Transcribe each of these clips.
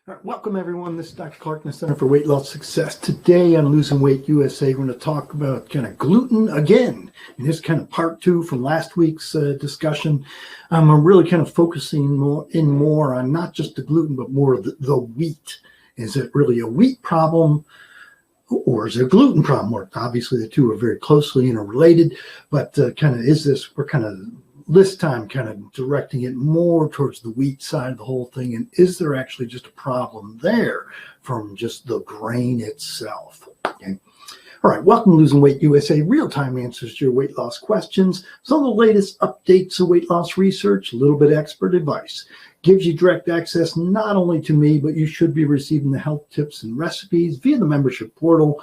All right, welcome everyone. This is Dr. Clark in the Center for Weight Loss Success. Today on Losing Weight USA, we're going to talk about kind of gluten again. And this is kind of part two from last week's discussion. I'm really kind of focusing more on not just the gluten, but more of the wheat. Is it really a wheat problem or is it a gluten problem? Or obviously the two are very closely interrelated, but we're kind of this time kind of directing it more towards the wheat side of the whole thing. And is there actually just a problem there from just the grain itself? Okay. All right. Welcome to Losing Weight USA, real-time answers to your weight loss questions. Some of the latest updates of weight loss research, a little bit of expert advice. Gives you direct access not only to me, but you should be receiving the health tips and recipes via the membership portal.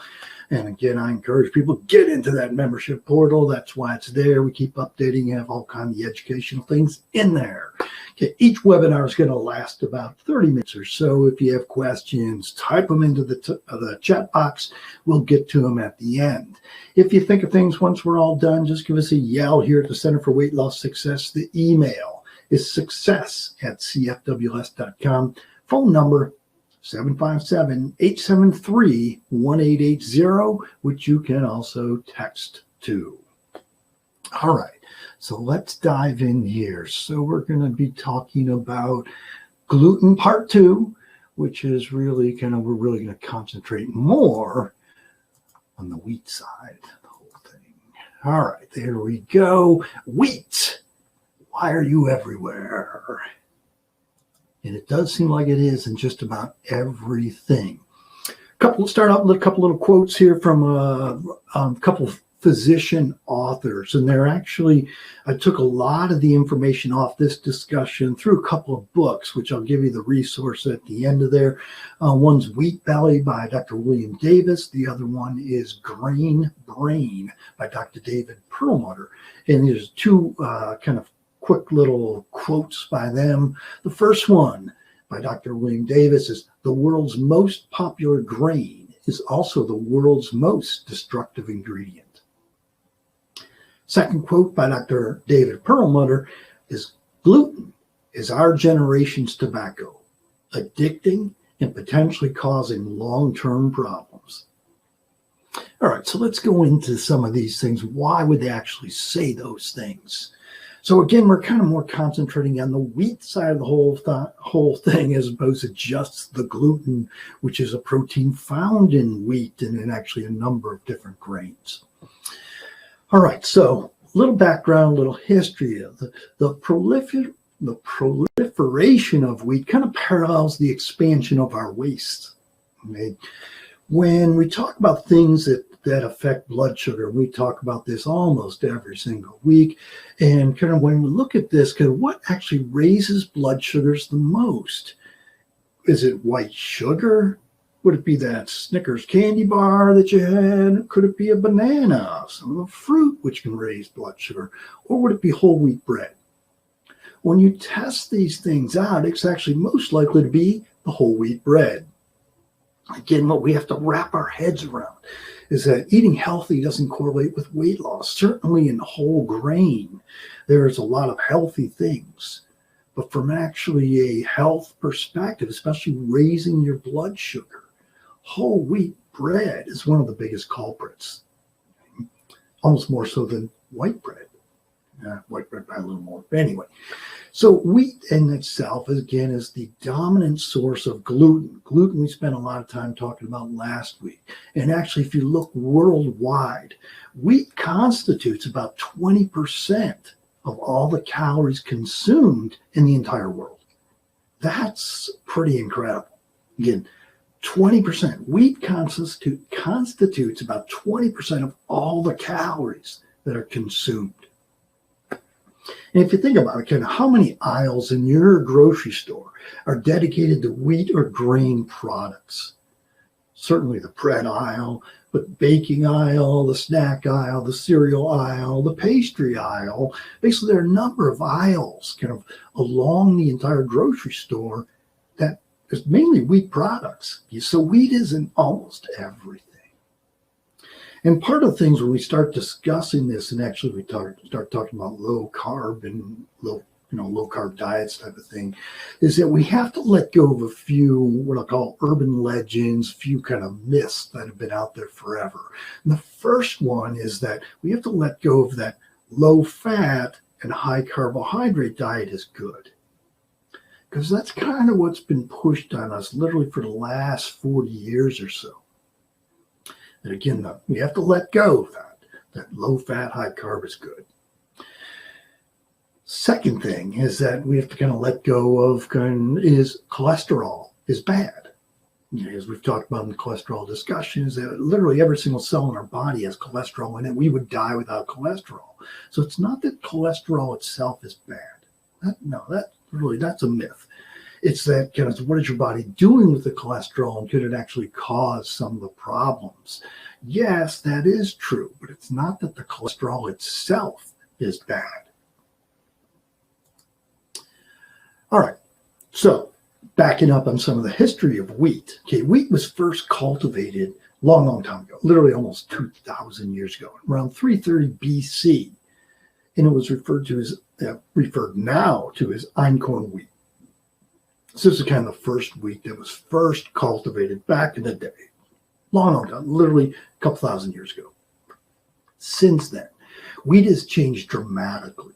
And again, I encourage people to get into that membership portal. That's why it's there. We keep updating, you have all kinds of educational things in there. Okay, each webinar is going to last about 30 minutes or so. If you have questions, type them into the chat box. We'll get to them at the end. If you think of things once we're all done, just give us a yell here at the Center for Weight Loss Success. The email is success@cfws.com. Phone number 757-873-1880, which you can also text to. All right, so let's dive in here. So we're going to be talking about gluten part two, which is really we're really going to concentrate more on the wheat side of the whole thing. All right, there we go. Wheat. Why are you everywhere? And it does seem like it is in just about everything. Start out with a couple little quotes here from a couple of physician authors. And they're actually, I took a lot of the information off this discussion through a couple of books, which I'll give you the resource at the end of there. One's Wheat Belly by Dr. William Davis. The other one is Grain Brain by Dr. David Perlmutter. And there's two kind of quick little quotes by them. The first one by Dr. William Davis is, "The world's most popular grain is also the world's most destructive ingredient." Second quote by Dr. David Perlmutter is, "Gluten is our generation's tobacco, addicting and potentially causing long-term problems." All right, so let's go into some of these things. Why would they actually say those things? So again, we're kind of more concentrating on the wheat side of the whole thing as opposed to just the gluten, which is a protein found in wheat and in actually a number of different grains. All right, so a little background, a little history of the proliferation of wheat kind of parallels the expansion of our waste. Okay? When we talk about things that affect blood sugar, we talk about this almost every single week. And kind of when we look at this, kind of what actually raises blood sugars the most? Is it white sugar? Would it be that Snickers candy bar that you had? Could it be a banana, some of the fruit, which can raise blood sugar? Or would it be whole wheat bread? When you test these things out, it's actually most likely to be the whole wheat bread. Again, what we have to wrap our heads around is that eating healthy doesn't correlate with weight loss. Certainly in whole grain, there's a lot of healthy things. But from actually a health perspective, especially raising your blood sugar, whole wheat bread is one of the biggest culprits, almost more so than white bread. White bread by a little more. But anyway, so wheat in itself, again, is the dominant source of gluten. Gluten we spent a lot of time talking about last week. And actually, if you look worldwide, wheat constitutes about 20% of all the calories consumed in the entire world. That's pretty incredible. Again, 20%. Wheat constitutes about 20% of all the calories that are consumed. And if you think about it, kind of how many aisles in your grocery store are dedicated to wheat or grain products? Certainly the bread aisle, but baking aisle, the snack aisle, the cereal aisle, the pastry aisle. Basically, there are a number of aisles kind of along the entire grocery store that is mainly wheat products. So wheat is in almost everything. And part of things when we start discussing this, and actually we start talking about low carb and low low carb diets type of thing, is that we have to let go of a few, what I call urban legends, few kind of myths that have been out there forever. And the first one is that we have to let go of that low fat and high carbohydrate diet is good. Because that's kind of what's been pushed on us literally for the last 40 years or so. And again, we have to let go of that low fat, high carb is good. Second thing is that we have to kind of let go of is cholesterol is bad. As we've talked about in the cholesterol discussion, is that literally every single cell in our body has cholesterol in it. We would die without cholesterol. So it's not that cholesterol itself is bad. That's a myth. It's that kind of what is your body doing with the cholesterol, and could it actually cause some of the problems? Yes, that is true, but it's not that the cholesterol itself is bad. All right, so backing up on some of the history of wheat. Okay, wheat was first cultivated long time ago, literally almost 2,000 years ago, around 330 BC, and it was referred now to as einkorn wheat. So this is kind of the first wheat that was first cultivated back in the day, long time, literally a couple thousand years ago. Since then, wheat has changed dramatically.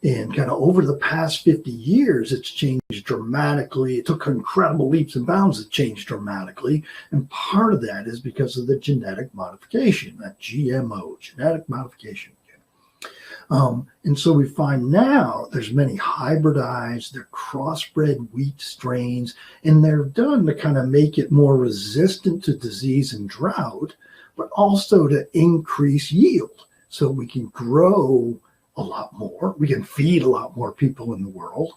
And kind of over the past 50 years, it's changed dramatically. It took incredible leaps and bounds. It changed dramatically. And part of that is because of the genetic modification, that GMO, genetic modification. And so we find now there's many hybridized, they're crossbred wheat strains, and they're done to kind of make it more resistant to disease and drought, but also to increase yield so we can grow a lot more. We can feed a lot more people in the world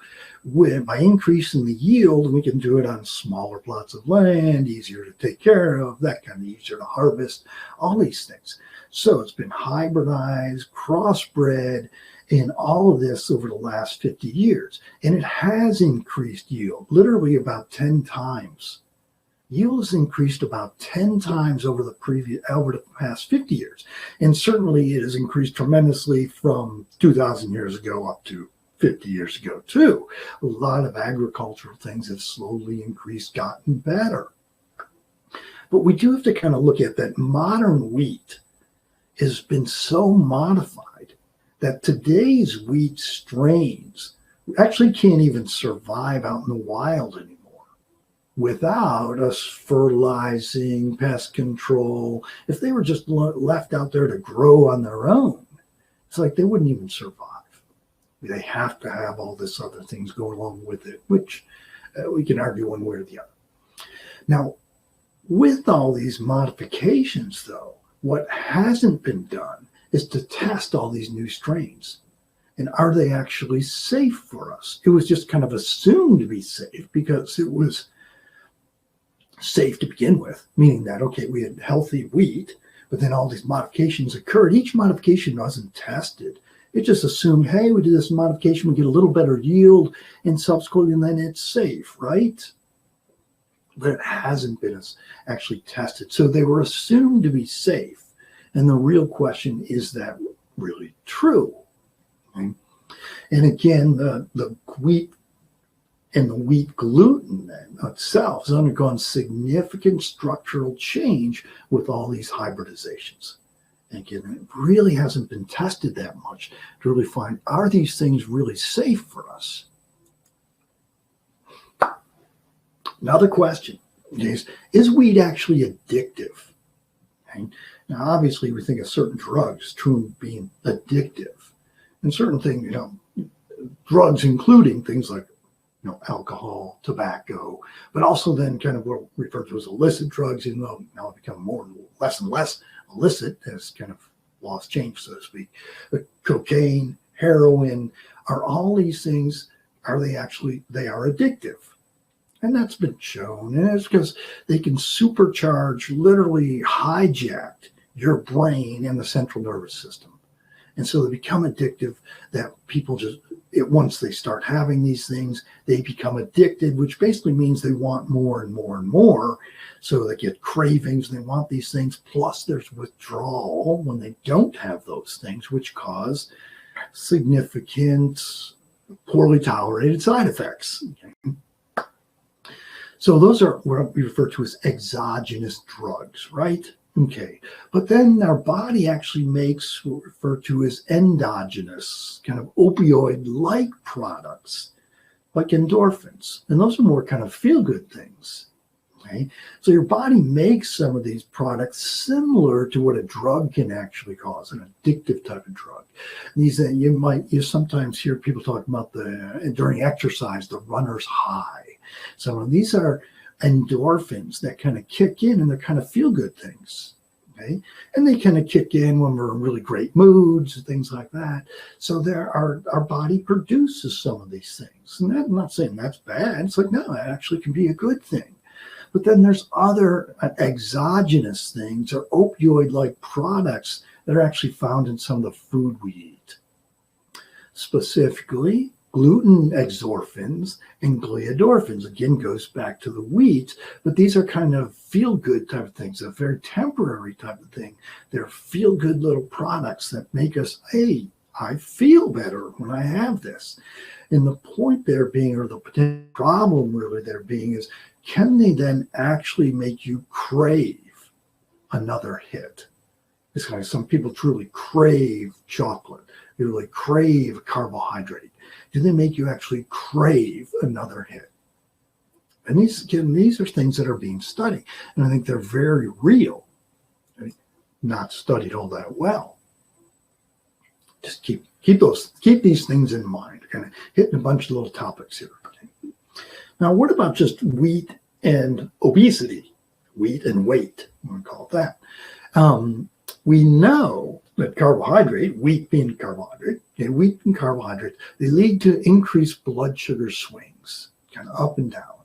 by increasing the yield. We can do it on smaller plots of land, easier to take care of, that kind of easier to harvest, all these things. So it's been hybridized, crossbred, and all of this over the last 50 years. And it has increased yield, literally about 10 times. Yield has increased about 10 times over the past 50 years. And certainly it has increased tremendously from 2,000 years ago up to 50 years ago too. A lot of agricultural things have slowly increased, gotten better. But we do have to kind of look at that modern wheat has been so modified that today's wheat strains actually can't even survive out in the wild anymore without us fertilizing, pest control. If they were just left out there to grow on their own, it's like they wouldn't even survive. They have to have all this other things go along with it, which we can argue one way or the other. Now, with all these modifications, though, what hasn't been done is to test all these new strains. And are they actually safe for us? It was just kind of assumed to be safe because it was safe to begin with, meaning that, okay, we had healthy wheat, but then all these modifications occurred. Each modification wasn't tested. It just assumed, hey, we do this modification, we get a little better yield, and subsequently, and then it's safe, right? But it hasn't been actually tested. So they were assumed to be safe. And the real question, is that really true? Okay? And again, the wheat and the wheat gluten itself has undergone significant structural change with all these hybridizations. And again, it really hasn't been tested that much to really find, are these things really safe for us? Another question is wheat actually addictive? Okay? Now, obviously, we think of certain drugs truly being addictive, and certain things, drugs including things like alcohol, tobacco, but also then kind of what we refer to as illicit drugs, even though now have become less and less illicit as kind of laws change, so to speak. But cocaine, heroin, are all these things, they are addictive. And that's been shown. And it's because they can supercharge, literally hijack your brain and the central nervous system. And so they become addictive, that people once they start having these things, they become addicted, which basically means they want more and more and more. So they get cravings, they want these things. Plus there's withdrawal when they don't have those things, which cause significant poorly tolerated side effects. Okay. So those are what we refer to as exogenous drugs, right? Okay. But then our body actually makes what we refer to as endogenous, kind of opioid-like products, like endorphins. And those are more kind of feel-good things. Okay. So your body makes some of these products similar to what a drug can actually cause, an addictive type of drug. These you sometimes hear people talk about during exercise, the runner's high. So these are endorphins that kind of kick in, and they're kind of feel good things. Okay. And they kind of kick in when we're in really great moods and things like that. So our body produces some of these things. And I'm not saying that's bad. It's like, no, it actually can be a good thing. But then there's other exogenous things or opioid-like products that are actually found in some of the food we eat. Specifically, gluten exorphins and gliadorphins. Again, goes back to the wheat, but these are kind of feel-good type of things, a very temporary type of thing. They're feel-good little products that make us, hey, I feel better when I have this. And the point there being, or the potential problem really there being, is can they then actually make you crave another hit? It's kind of, some people truly crave chocolate. They really crave carbohydrate. Do they make you actually crave another hit? And these are things that are being studied. And I think they're very real. Right? Not studied all that well. Just keep these things in mind. Kind of hitting a bunch of little topics here. Okay? Now, what about just wheat and obesity? Wheat and weight, I'm going to call it that. We know that carbohydrate, wheat being carbohydrate, wheat and carbohydrate, they lead to increased blood sugar swings, kind of up and down,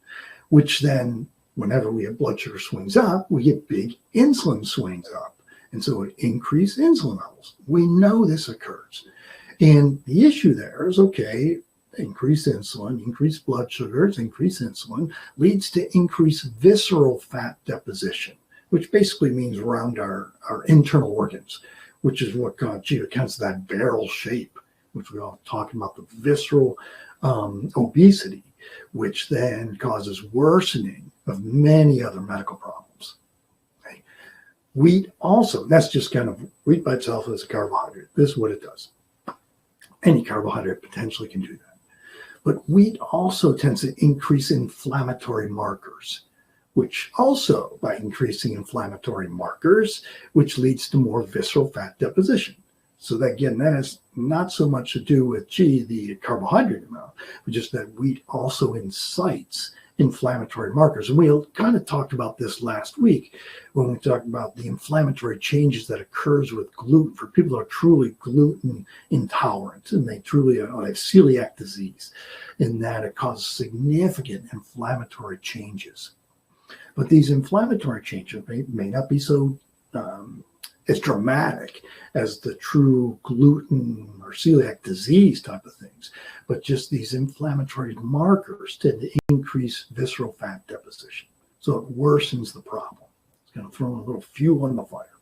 which then, whenever we have blood sugar swings up, we get big insulin swings up. And so it increases insulin levels. We know this occurs. And the issue there is, okay, increased insulin, increased blood sugars, increased insulin leads to increased visceral fat deposition, which basically means around our internal organs, which is what accounts for that barrel shape, which we're all talking about, the visceral obesity, which then causes worsening of many other medical problems. Okay. Wheat also, that's just kind of, wheat by itself is a carbohydrate. This is what it does. Any carbohydrate potentially can do that. But wheat also tends to increase inflammatory markers, which also, by increasing inflammatory markers, which leads to more visceral fat deposition. So that, again, that has not so much to do with, the carbohydrate amount, but just that wheat also incites inflammatory markers. And we kind of talked about this last week when we talked about the inflammatory changes that occurs with gluten for people that are truly gluten intolerant, and they truly have celiac disease, in that it causes significant inflammatory changes. But these inflammatory changes may not be so as dramatic as the true gluten or celiac disease type of things, but just these inflammatory markers tend to increase visceral fat deposition. So it worsens the problem. It's going to throw a little fuel on the fire.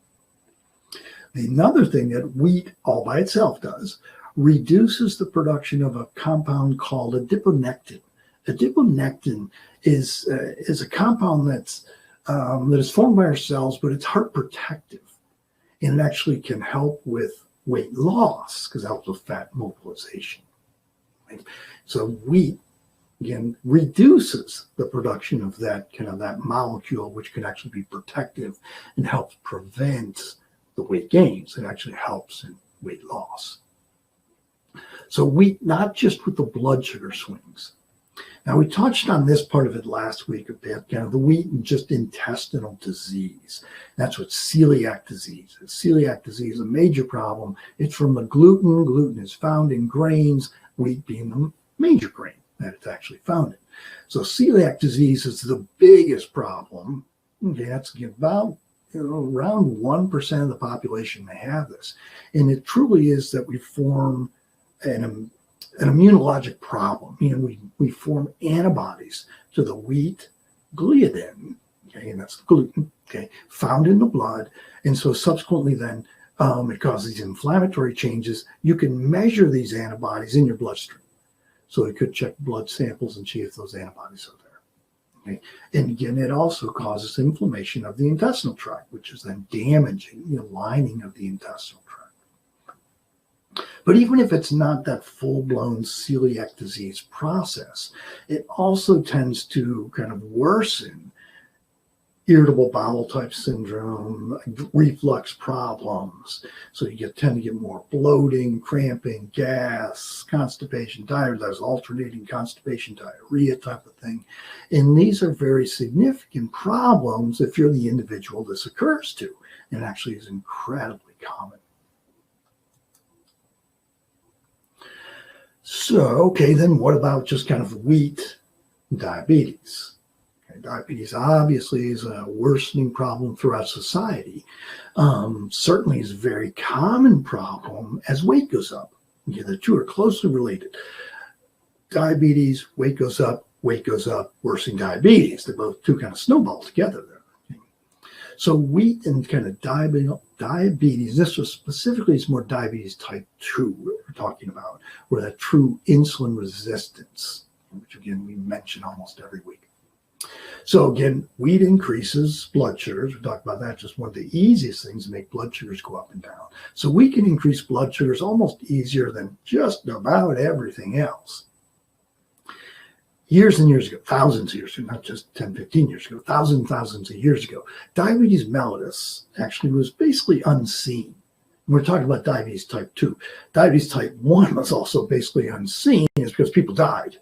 Another thing that wheat all by itself does, reduces the production of a compound called adiponectin. Adiponectin is a compound that is formed by our cells, but it's heart protective. And it actually can help with weight loss because it helps with fat mobilization. Right? So wheat, again, reduces the production of that molecule, which can actually be protective and helps prevent the weight gains. It actually helps in weight loss. So wheat, not just with the blood sugar swings. Now, we touched on this part of it last week a bit, the wheat and just intestinal disease. That's what celiac disease is. Celiac disease is a major problem. It's from the gluten. Gluten is found in grains, wheat being the major grain that it's actually found in. So celiac disease is the biggest problem. Okay, that's about around 1% of the population may have this. And it truly is that we form an immunologic problem. We form antibodies to the wheat gliadin, okay, and that's the gluten, okay, found in the blood. And so subsequently then it causes these inflammatory changes. You can measure these antibodies in your bloodstream. So it could check blood samples and see if those antibodies are there. Okay. And again, it also causes inflammation of the intestinal tract, which is then damaging the lining of the intestinal tract. But even if it's not that full-blown celiac disease process, it also tends to kind of worsen irritable bowel type syndrome, reflux problems. So you tend to get more bloating, cramping, gas, constipation, diarrhea, there's alternating constipation, diarrhea type of thing. And these are very significant problems if you're the individual this occurs to. And it actually is incredibly common. So, okay, then what about just kind of wheat diabetes? Diabetes obviously is a worsening problem throughout society. Certainly is a very common problem as weight goes up. Okay, the two are closely related. Diabetes, weight goes up, worsening diabetes. They're both two kind of snowball together there. Okay. So wheat and kind of diabetes, this was specifically, it's more diabetes type 2 we're talking about, where that true insulin resistance, which again, we mention almost every week. So again, wheat increases blood sugars. We talked about that, just one of the easiest things to make blood sugars go up and down. So we can increase blood sugars almost easier than just about everything else. Years and years ago, thousands of years ago, not just 10, 15 years ago, thousands of years ago, diabetes mellitus actually was basically unseen. We're talking about diabetes type 2. Diabetes type 1 was also basically unseen, is because people died.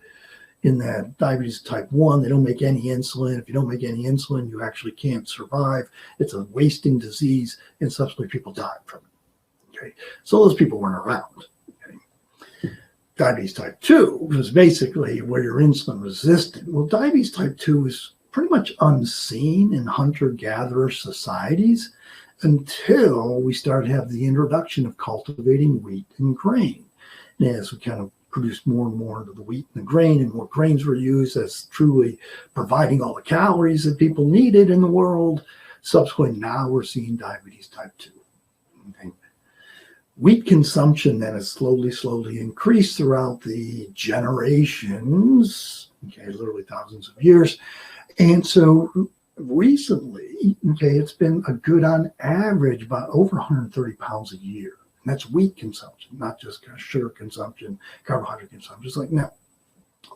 In that diabetes type 1, they don't make any insulin. If you don't make any insulin, you actually can't survive. It's a wasting disease, and subsequently people died from it. Okay, so those people weren't around. Okay. Diabetes type 2 was basically where you're insulin resistant. Well, diabetes type 2 is pretty much unseen in hunter-gatherer societies until we started to have the introduction of cultivating wheat and grain. And as we kind of produced more and more of the wheat and the grain, and more grains were used as truly providing all the calories that people needed in the world. Subsequently, now we're seeing diabetes type 2. Okay. Wheat consumption then has slowly increased throughout the generations, okay, literally thousands of years. And so recently, okay, it's been a good on average about over 130 pounds a year. And that's wheat consumption, not just kind of sugar consumption, carbohydrate consumption. It's like, no,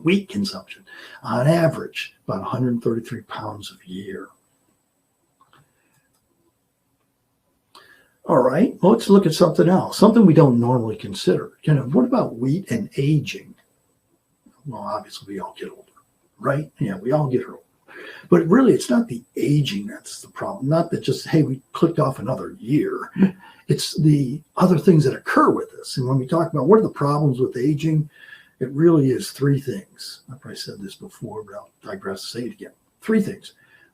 wheat consumption, on average, about 133 pounds a year. All right, well, let's look at something else, something we don't normally consider. Kind of, what about wheat and aging? Well, obviously, we all get older, right? Yeah, we all get older. But really, it's not the aging that's the problem. Not that just, hey, we clicked off another year. It's the other things that occur with this. And when we talk about what are the problems with aging, it really is three things. I probably said this before, but I'll digress to say it again. Three things: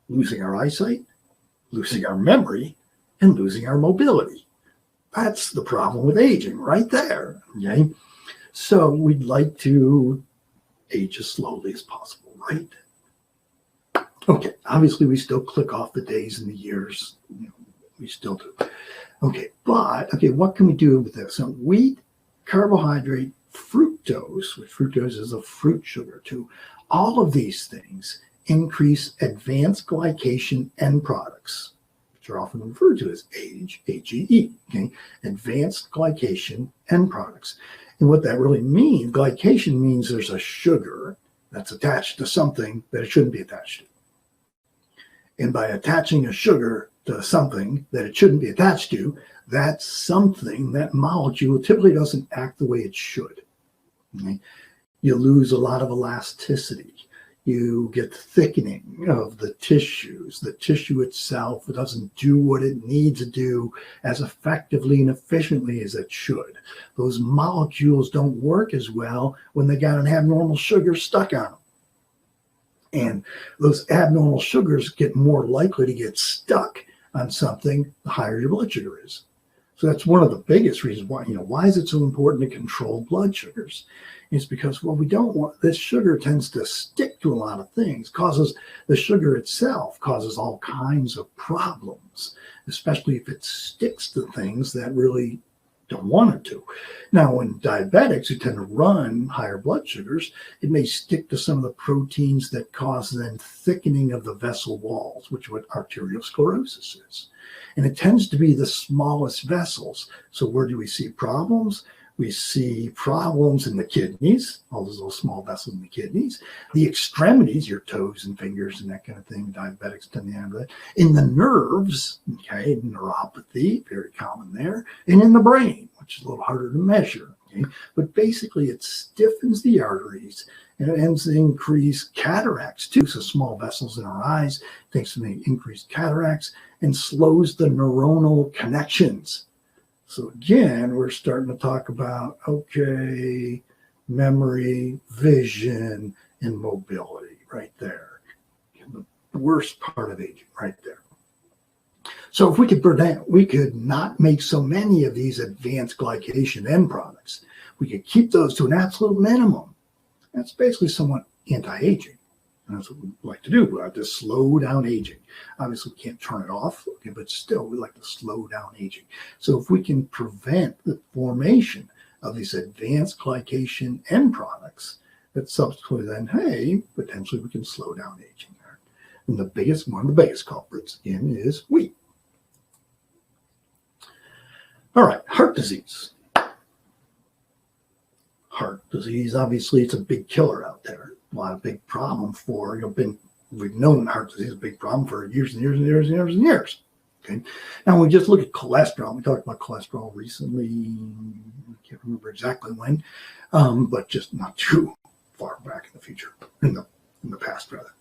losing our eyesight, losing our memory, and losing our mobility. That's the problem with aging right there. Okay. So we'd like to age as slowly as possible, right? Okay, obviously we still click off the days and the years. We still do. Okay, but what can we do with this? So wheat, carbohydrate, fructose, which fructose is a fruit sugar too. All of these things increase advanced glycation end products, which are often referred to as AGE, AGE, okay? Advanced glycation end products. And what that really means, glycation means there's a sugar that's attached to something that it shouldn't be attached to. And by attaching a sugar to something that it shouldn't be attached to, that's something, that molecule typically doesn't act the way it should. Okay? You lose a lot of elasticity. You get thickening of the tissues. The tissue itself doesn't do what it needs to do as effectively and efficiently as it should. Those molecules don't work as well when they got an abnormal sugar stuck on them. And those abnormal sugars get more likely to get stuck on something the higher your blood sugar is. So that's one of the biggest reasons why, why is it so important to control blood sugars? It's because, well, we don't want, this sugar tends to stick to a lot of things, the sugar itself causes all kinds of problems, especially if it sticks to things that really don't want it to. Now, in diabetics who tend to run higher blood sugars, it may stick to some of the proteins that cause then thickening of the vessel walls, which is what arteriosclerosis is. And it tends to be the smallest vessels. So where do we see problems? We see problems in the kidneys, all those little small vessels in the kidneys, the extremities, your toes and fingers and that kind of thing. Diabetics tend to have that. In the nerves, okay, neuropathy, very common there, and in the brain, which is a little harder to measure. Okay? But basically, it stiffens the arteries and it ends to increase cataracts too. So small vessels in our eyes, thanks to the increased cataracts, and slows the neuronal connections. So again, we're starting to talk about, okay, memory, vision, and mobility right there. The worst part of aging right there. So if we could not make so many of these advanced glycation end products. We could keep those to an absolute minimum. That's basically somewhat anti-aging. And that's what we like to do. We like to slow down aging. Obviously, we can't turn it off, okay, but still, we like to slow down aging. So if we can prevent the formation of these advanced glycation end products, that subsequently then, hey, potentially we can slow down aging there. And one of the biggest culprits, again, is wheat. All right, heart disease. Heart disease, obviously, it's a big killer out there. A lot of big problem for, we've known heart disease is a big problem for years and years and years and years and years. Okay. Now, when we just look at cholesterol, we talked about cholesterol recently, I can't remember exactly when, but just not too far back in the future, in the past, rather.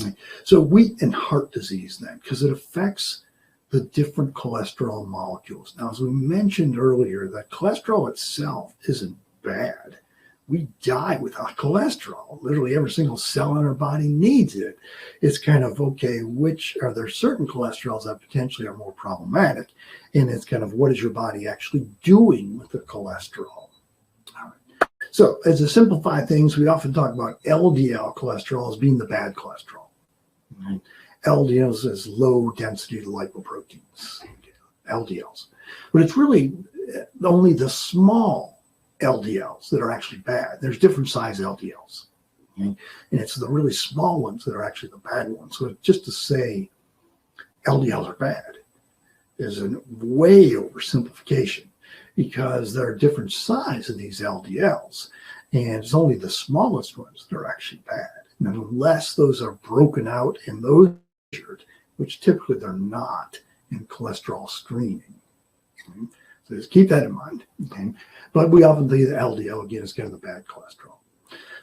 Okay. So wheat and heart disease then, because it affects the different cholesterol molecules. Now, as we mentioned earlier, that cholesterol itself isn't bad. We die without cholesterol. Literally every single cell in our body needs it. It's kind of, okay, are there certain cholesterols that potentially are more problematic? And it's kind of, what is your body actually doing with the cholesterol? All right. So as to simplify things, we often talk about LDL cholesterol as being the bad cholesterol. Right? LDLs is low density lipoproteins, LDLs. But it's really only the small LDLs that are actually bad. There's different size LDLs. Okay? And it's the really small ones that are actually the bad ones. So just to say LDLs are bad is a way oversimplification, because there are different sizes of these LDLs. And it's only the smallest ones that are actually bad. And unless those are broken out and those measured, which typically they're not in cholesterol screening. Okay? So just keep that in mind. Okay? But we often think that LDL, again, is kind of the bad cholesterol.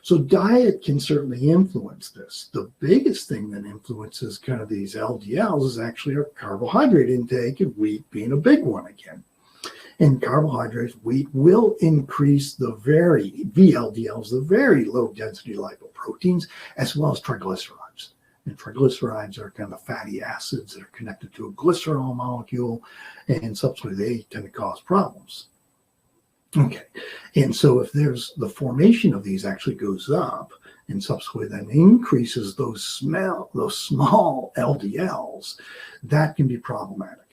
So diet can certainly influence this. The biggest thing that influences kind of these LDLs is actually our carbohydrate intake, and wheat being a big one again. And carbohydrates, wheat will increase the VLDLs, the very low density lipoproteins, as well as triglycerides. And triglycerides are kind of the fatty acids that are connected to a glycerol molecule, and subsequently they tend to cause problems. Okay, and so if there's the formation of these actually goes up, and subsequently then increases those small LDLs, that can be problematic.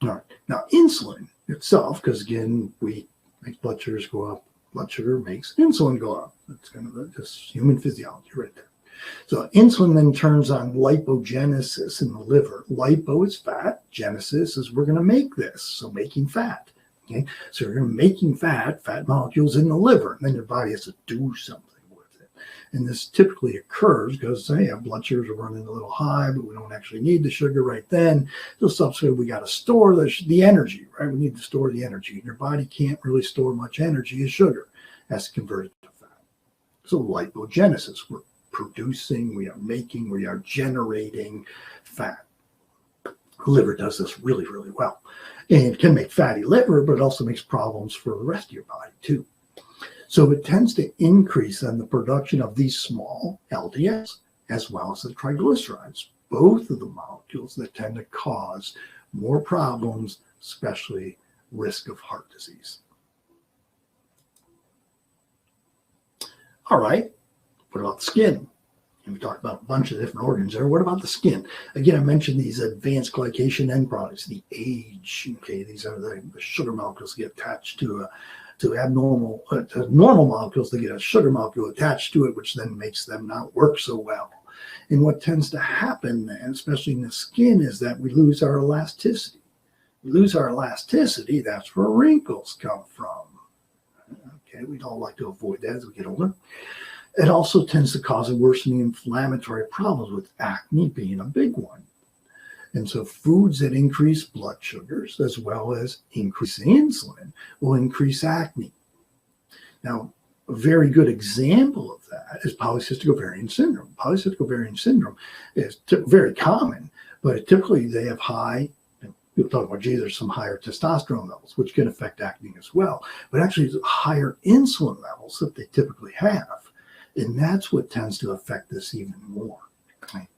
All right, now insulin itself, because again, we make blood sugars go up, blood sugar makes insulin go up. That's kind of just human physiology right there. So insulin then turns on lipogenesis in the liver. Lipo is fat, genesis is we're going to make this, so making fat. Okay, so you're making fat molecules in the liver, and then your body has to do something with it. And this typically occurs because, hey, our blood sugars are running a little high, but we don't actually need the sugar right then. So subsequently, we got to store the energy, right? We need to store the energy. And your body can't really store much energy as sugar. It has to convert it to fat. So lipogenesis, we're producing, we are making, we are generating fat. The liver does this really, really well. And it can make fatty liver, but it also makes problems for the rest of your body too. So it tends to increase in the production of these small LDLs, as well as the triglycerides, both of the molecules that tend to cause more problems, especially risk of heart disease. All right, what about the skin? And we talked about a bunch of different organs there. What about the skin? Again, I mentioned these advanced glycation end products, the age. Okay, these are the sugar molecules that get attached to abnormal, normal molecules that get a sugar molecule attached to it, which then makes them not work so well. And what tends to happen, and especially in the skin, is that we lose our elasticity. We lose our elasticity, that's where wrinkles come from. Okay, we'd all like to avoid that as we get older. It also tends to cause a worsening inflammatory problems, with acne being a big one. And so foods that increase blood sugars as well as increase insulin will increase acne. Now, a very good example of that is polycystic ovarian syndrome. Polycystic ovarian syndrome is very common, but typically they have high, people talk about, gee, there's some higher testosterone levels, which can affect acne as well. But actually, it's higher insulin levels that they typically have. And that's what tends to affect this even more. Okay?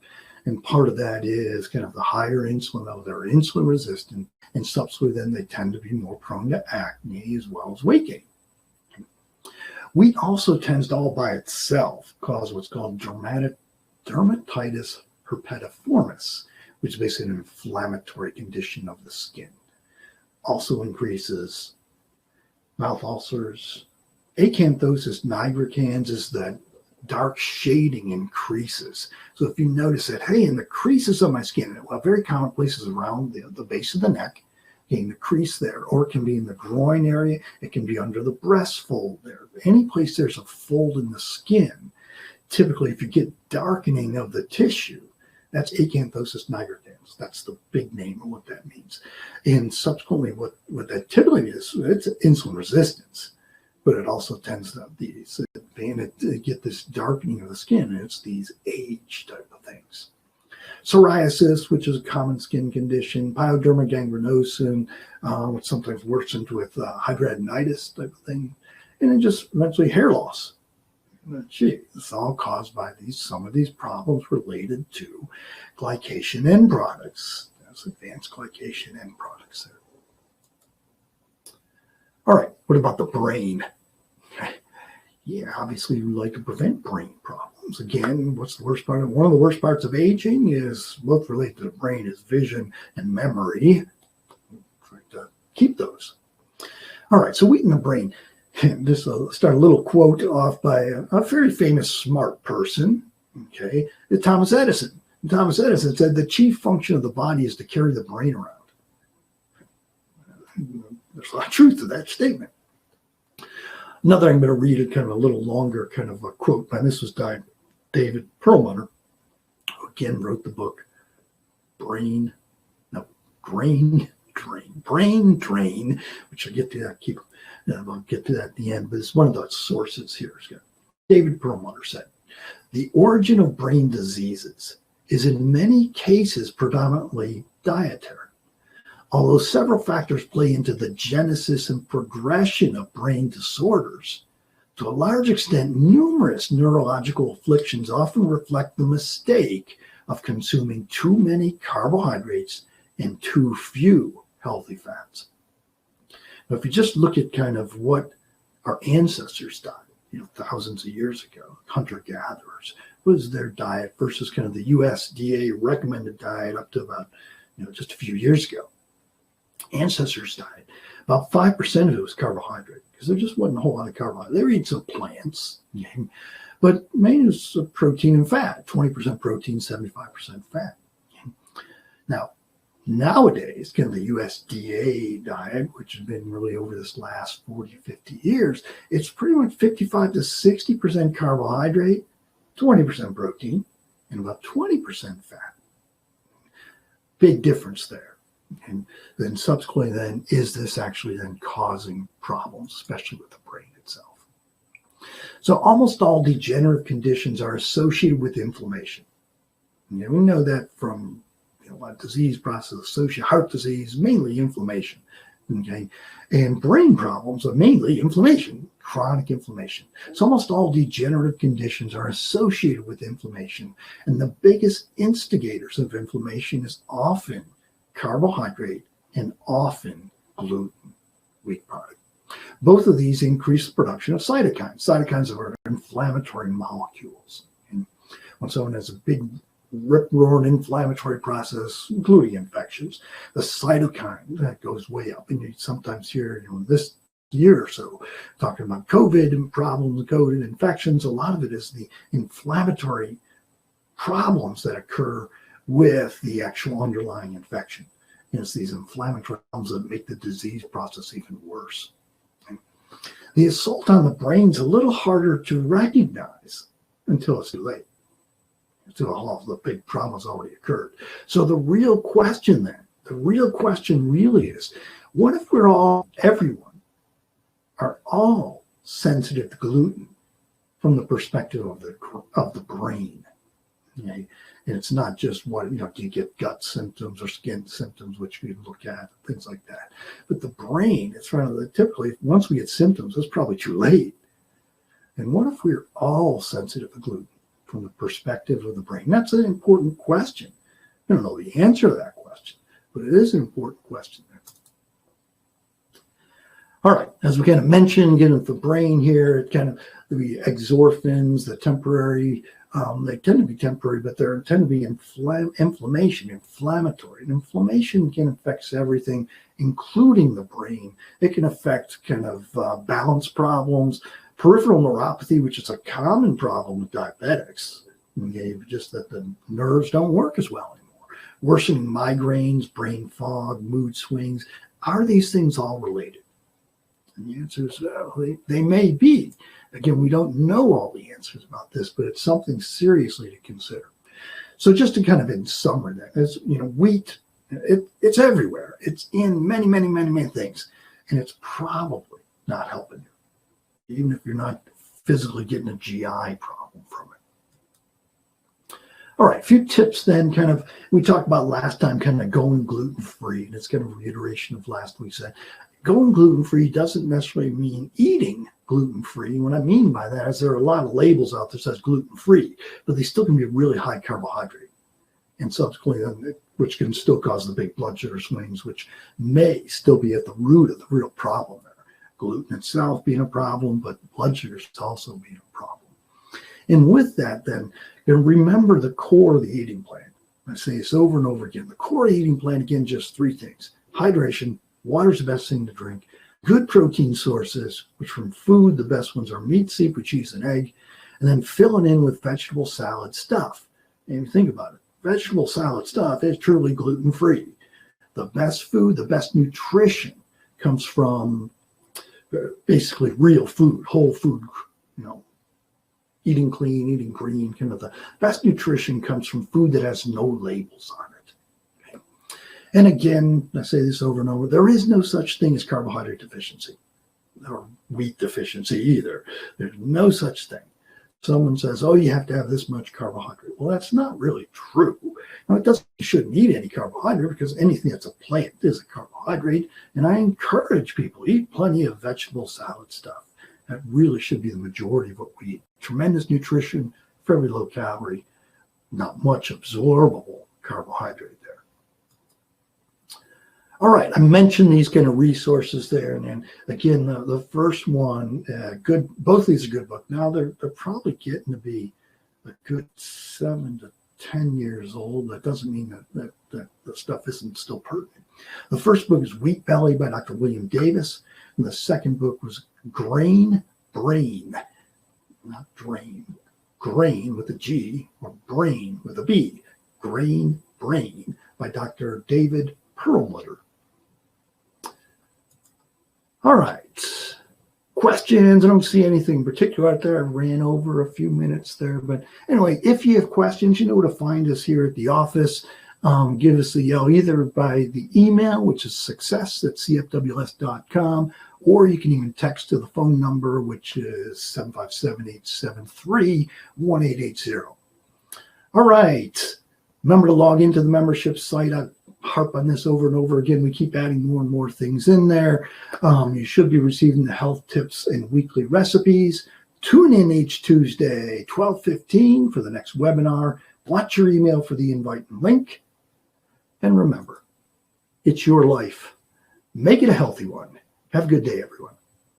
And part of that is kind of the higher insulin levels. They're insulin resistant, and subsequently then they tend to be more prone to acne as well as weight gain. Okay? Wheat also tends to all by itself cause what's called dermatitis herpetiformis, which is basically an inflammatory condition of the skin. Also increases mouth ulcers. Acanthosis nigricans is that dark shading increases. So if you notice that, hey, in the creases of my skin, well, very common places around the base of the neck, getting the crease there, or it can be in the groin area, it can be under the breast fold there. Any place there's a fold in the skin, typically if you get darkening of the tissue, that's acanthosis nigricans. That's the big name of what that means. And subsequently, what that typically is, it's insulin resistance. But it also tends to get this darkening of the skin, and it's these age type of things. Psoriasis, which is a common skin condition, pyoderma gangrenosum, which sometimes worsens with hidradenitis type of thing, and then just eventually hair loss. Gee, it's all caused by some of these problems related to glycation end products. That's advanced glycation end products there. All right, what about the brain? Yeah, obviously we like to prevent brain problems. Again, what's the worst part? One of the worst parts of aging is both related to the brain is vision and memory. Try to keep those. All right, so wheat in the brain. This start a little quote off by a very famous smart person. Okay, Thomas Edison. Thomas Edison said the chief function of the body is to carry the brain around. There's a lot of truth to that statement. Another I'm going to read, kind of a little longer kind of a quote, and this was David Perlmutter, who again wrote the book Brain Drain, which I'll get to that. I'll get to that at the end, but it's one of the sources here. David Perlmutter said, the origin of brain diseases is in many cases predominantly dietary. Although several factors play into the genesis and progression of brain disorders, to a large extent, numerous neurological afflictions often reflect the mistake of consuming too many carbohydrates and too few healthy fats. Now, if you just look at kind of what our ancestors died, thousands of years ago, hunter-gatherers, was their diet versus kind of the USDA recommended diet up to about, just a few years ago. Ancestors' diet, about 5% of it was carbohydrate, because there just wasn't a whole lot of carbohydrate. They were eating some plants, but mainly it was protein and fat, 20% protein, 75% fat. Now, nowadays, kind of the USDA diet, which has been really over this last 40, 50 years, it's pretty much 55 to 60% carbohydrate, 20% protein, and about 20% fat. Big difference there. And then subsequently then, is this actually then causing problems, especially with the brain itself? So almost all degenerative conditions are associated with inflammation. We know that from a lot of disease process associated, heart disease, mainly inflammation. Okay, and brain problems are mainly inflammation, chronic inflammation. So almost all degenerative conditions are associated with inflammation, and the biggest instigators of inflammation is often carbohydrate and often gluten, wheat product. Both of these increase the production of cytokines. Cytokines are inflammatory molecules. And when someone has a big rip-roaring inflammatory process, including infections, the cytokine that goes way up. And you sometimes hear, this year or so, talking about COVID and problems, COVID infections. A lot of it is the inflammatory problems that occur with the actual underlying infection. And it's these inflammatory problems that make the disease process even worse. The assault on the brain is a little harder to recognize until it's too late. Until all of the big trauma's already occurred. So the real question really is, what if everyone are all sensitive to gluten from the perspective of the brain? Okay? And it's not just do you get gut symptoms or skin symptoms, which we look at, things like that. But the brain, typically, once we get symptoms, it's probably too late. And what if we're all sensitive to gluten from the perspective of the brain? That's an important question. I don't know the answer to that question, but it is an important question there. All right, as we kind of mentioned, getting at the brain here, the exorphins, the temporary, they tend to be temporary, but they tend to be inflammatory. And inflammation can affect everything, including the brain. It can affect balance problems, peripheral neuropathy, which is a common problem with diabetics. Okay, just that the nerves don't work as well anymore. Worsening migraines, brain fog, mood swings. Are these things all related? And the answer is, they may be. Again, we don't know all the answers about this, but it's something seriously to consider. So just to in summary, wheat, it's everywhere. It's in many, many, many, many things. And it's probably not helping you, even if you're not physically getting a GI problem from it. All right, a few tips then, we talked about last time, going gluten-free, and it's a reiteration of last week said. Going gluten-free doesn't necessarily mean eating gluten-free. What I mean by that is there are a lot of labels out there that says gluten-free, but they still can be really high carbohydrate. And subsequently, which can still cause the big blood sugar swings, which may still be at the root of the real problem there. Gluten itself being a problem, but blood sugars also being a problem. And with that, then, remember the core of the eating plan. I say this over and over again. The core of the eating plan, again, just three things: hydration. Water's the best thing to drink. Good protein sources, which from food, the best ones are meat, seafood, cheese, and egg. And then filling in with vegetable salad stuff. And think about it. Vegetable salad stuff is truly gluten-free. The best food, the best nutrition comes from basically real food, whole food, eating clean, eating green, the best nutrition comes from food that has no labels on it. And again, I say this over and over, there is no such thing as carbohydrate deficiency or wheat deficiency either. There's no such thing. Someone says, you have to have this much carbohydrate. Well, that's not really true. Now, it doesn't, you shouldn't eat any carbohydrate because anything that's a plant is a carbohydrate. And I encourage people, eat plenty of vegetable salad stuff. That really should be the majority of what we eat. Tremendous nutrition, fairly low calorie, not much absorbable carbohydrate there. All right, I mentioned these resources there, and then again, the first one, good. Both of these are good books. Now they're probably getting to be a good 7 to 10 years old. That doesn't mean that the stuff isn't still pertinent. The first book is Wheat Belly by Dr. William Davis, and the second book was Grain Brain, not drain, grain with a G or brain with a B. Grain Brain by Dr. David Perlmutter. All right. Questions? I don't see anything particular out there. I ran over a few minutes there. But anyway, if you have questions, you know where to find us here at the office. Give us a yell either by the email, which is success@cfws.com, or you can even text to the phone number, which is 757-873-1880. All right. Remember to log into the membership site. I harp on this over and over again. We keep adding more and more things in there. You should be receiving the health tips and weekly recipes. Tune in each Tuesday, 12:15 for the next webinar. Watch your email for the invite and link. And remember, it's your life. Make it a healthy one. Have a good day, everyone.